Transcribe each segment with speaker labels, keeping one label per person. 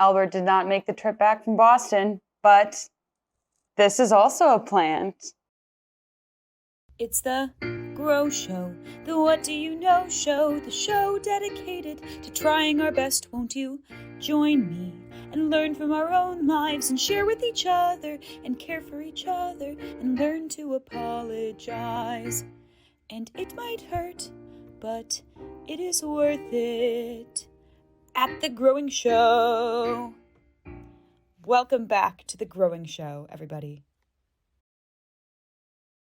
Speaker 1: Albert did not make the trip back from Boston, but this is also a plant.
Speaker 2: It's the Grow Show, the What Do You Know Show, the show dedicated to trying our best. Won't you join me and learn from our own lives and share with each other and care for each other and learn to apologize? And it might hurt, but it is worth it. At the Growing Show. Welcome back to the Growing Show, everybody.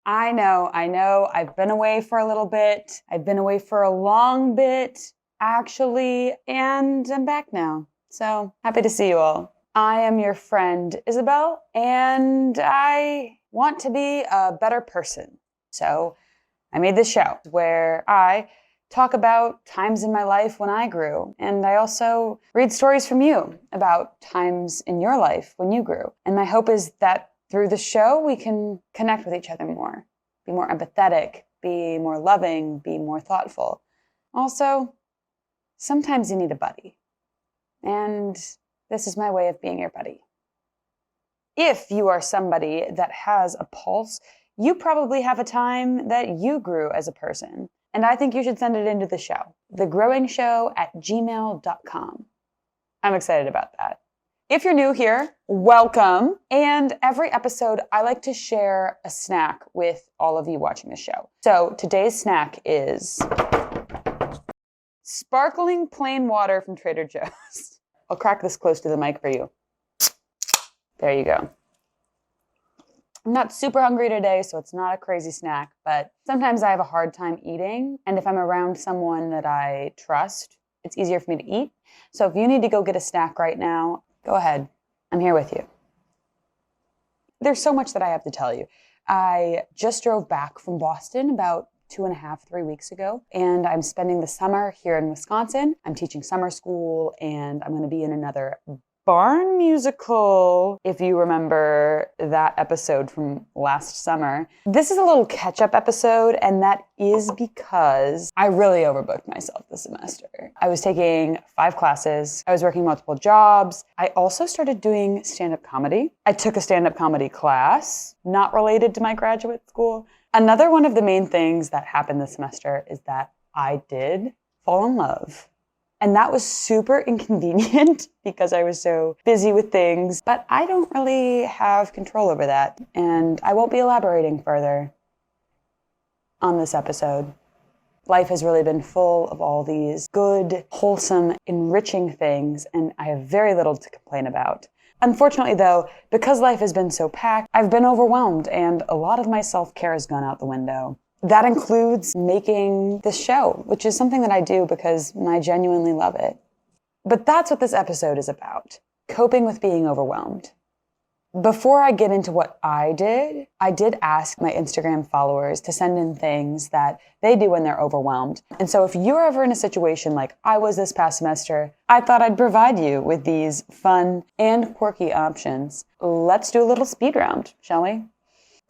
Speaker 1: I know. I've been away for a little bit. I've been away for a long bit, actually, and I'm back now. So happy to see you all. I am your friend, Isabel, and I want to be a better person. So I made this show where I talk about times in my life when I grew. And I also read stories from you about times in your life when you grew. And my hope is that through the show, we can connect with each other more, be more empathetic, be more loving, be more thoughtful. Also, sometimes you need a buddy. And this is my way of being your buddy. If you are somebody that has a pulse, you probably have a time that you grew as a person. And I think you should send it into the show, thegrowingshow@gmail.com. I'm excited about that. If you're new here, welcome. And every episode, I like to share a snack with all of you watching the show. So today's snack is sparkling plain water from Trader Joe's. I'll crack this close to the mic for you. There you go. I'm not super hungry today, so it's not a crazy snack, but sometimes I have a hard time eating. And if I'm around someone that I trust, it's easier for me to eat. So if you need to go get a snack right now, go ahead. I'm here with you. There's so much that I have to tell you. I just drove back from Boston about 2.5, 3 weeks ago, and I'm spending the summer here in Wisconsin. I'm teaching summer school, and I'm going to be in another barn musical, if you remember that episode from last summer. This is a little catch-up episode, and that is because I really overbooked myself this semester. I was taking 5 classes. I was working multiple jobs. I also started doing stand-up comedy. I took a stand-up comedy class, not related to my graduate school. Another one of the main things that happened this semester is that I did fall in love. And that was super inconvenient because I was so busy with things, but I don't really have control over that. And I won't be elaborating further on this episode. Life has really been full of all these good, wholesome, enriching things, and I have very little to complain about. Unfortunately, though, because life has been so packed, I've been overwhelmed, and a lot of my self-care has gone out the window. That includes making this show, which is something that I do because I genuinely love it. But that's what this episode is about, coping with being overwhelmed. Before I get into what I did ask my Instagram followers to send in things that they do when they're overwhelmed. And so if you're ever in a situation like I was this past semester, I thought I'd provide you with these fun and quirky options. Let's do a little speed round, shall we?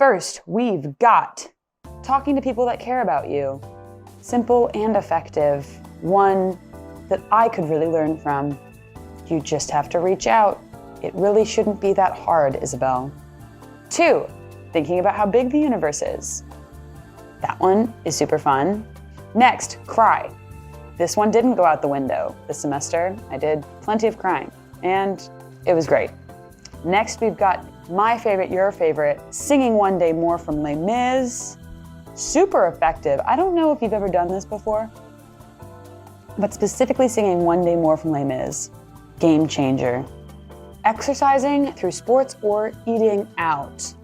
Speaker 1: First, we've got talking to people that care about you. Simple and effective. One that I could really learn from. You just have to reach out. It really shouldn't be that hard, Isabel. 2, thinking about how big the universe is. That one is super fun. Next, cry. This one didn't go out the window this semester. I did plenty of crying, and it was great. Next, we've got my favorite, your favorite, singing One Day More from Les Mis. Super effective. I don't know if you've ever done this before, but specifically singing One Day More from Les Mis, game changer. Exercising through sports or eating out.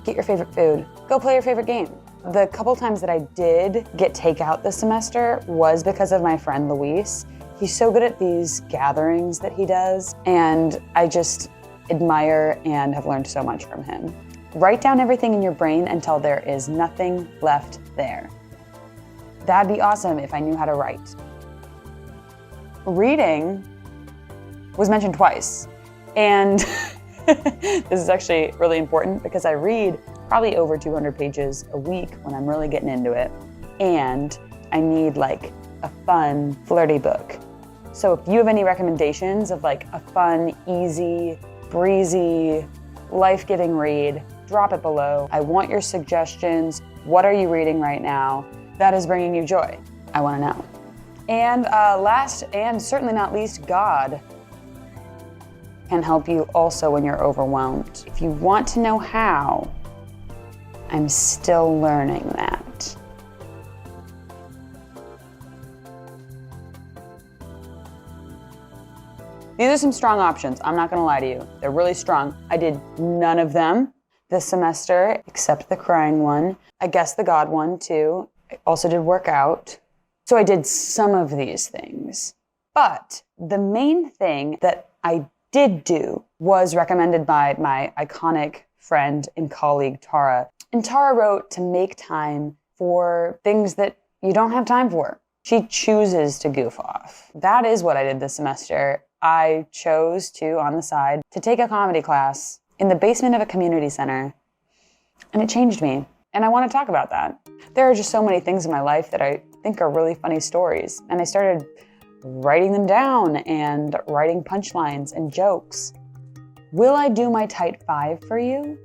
Speaker 1: Get your favorite food. Go play your favorite game. The couple times that I did get takeout this semester was because of my friend Luis. He's so good at these gatherings that he does, and I just admire and have learned so much from him. Write down everything in your brain until there is nothing left there. That'd be awesome if I knew how to write. Reading was mentioned twice, and this is actually really important because I read probably over 200 pages a week when I'm really getting into it, and I need like a fun, flirty book. So if you have any recommendations of like a fun, easy, breezy, life-giving read, drop it below. I want your suggestions. What are you reading right now that is bringing you joy? I want to know. And last and certainly not least, God can help you also when you're overwhelmed. If you want to know how, I'm still learning that. These are some strong options. I'm not gonna lie to you. They're really strong. I did none of them this semester, except the crying one. I guess the God one too. I also did workout. So I did some of these things. But the main thing that I did do was recommended by my iconic friend and colleague, Tara. And Tara wrote to make time for things that you don't have time for. She chooses to goof off. That is what I did this semester. I chose to, on the side, to take a comedy class in the basement of a community center. And it changed me. And I want to talk about that. There are just so many things in my life that I think are really funny stories. And I started writing them down and writing punchlines and jokes. Will I do my tight 5 for you?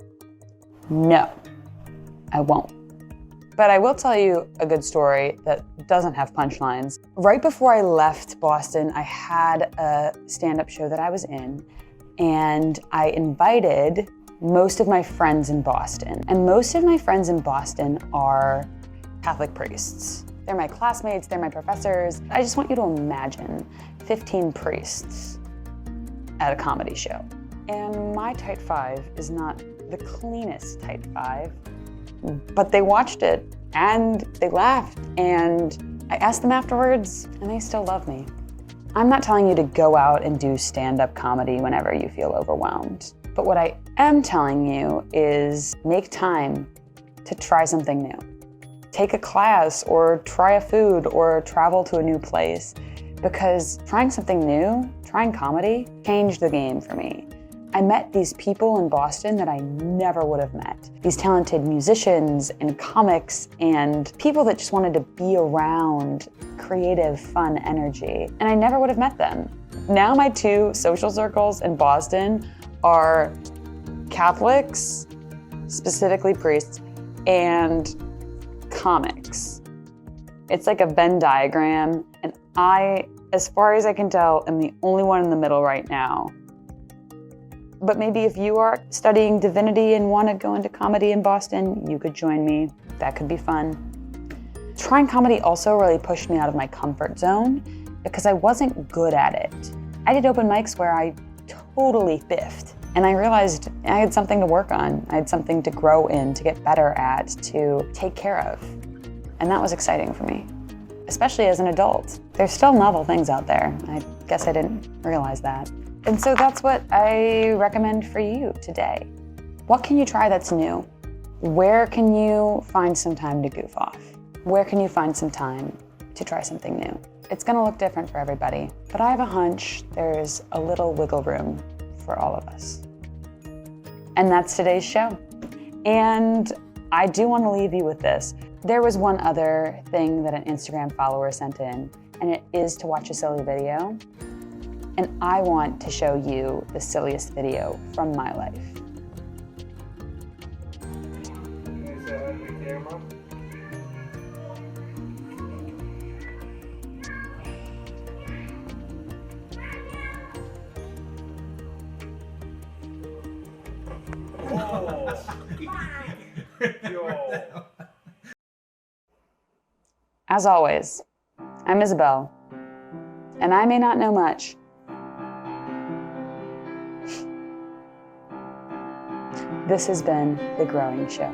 Speaker 1: No, I won't. But I will tell you a good story that doesn't have punchlines. Right before I left Boston, I had a stand-up show that I was in, and I invited most of my friends in Boston. And most of my friends in Boston are Catholic priests. They're my classmates, they're my professors. I just want you to imagine 15 priests at a comedy show. And my tight 5 is not the cleanest tight 5, but they watched it and they laughed, and I asked them afterwards and they still love me. I'm not telling you to go out and do stand-up comedy whenever you feel overwhelmed. But what I am telling you is make time to try something new. Take a class or try a food or travel to a new place, because trying something new, trying comedy, changed the game for me. I met these people in Boston that I never would have met. These talented musicians and comics and people that just wanted to be around creative, fun energy. And I never would have met them. Now my 2 social circles in Boston are Catholics, specifically priests, and comics. It's like a Venn diagram, and I, as far as I can tell, am the only one in the middle right now. But maybe if you are studying divinity and want to go into comedy in Boston, you could join me. That could be fun. Trying comedy also really pushed me out of my comfort zone because I wasn't good at it. I did open mics where I totally biffed, and I realized I had something to work on. I had something to grow in, to get better at, to take care of. And that was exciting for me, especially as an adult. There's still novel things out there. I guess I didn't realize that. And so that's what I recommend for you today. What can you try that's new? Where can you find some time to goof off? Where can you find some time to try something new? It's gonna look different for everybody, but I have a hunch there's a little wiggle room for all of us. And that's today's show. And I do want to leave you with this. There was one other thing that an Instagram follower sent in, and it is to watch a silly video. And I want to show you the silliest video from my life.
Speaker 3: Is that the camera? Yo.
Speaker 1: As always, I'm Isabel, and I may not know much. This has been The Growing Show.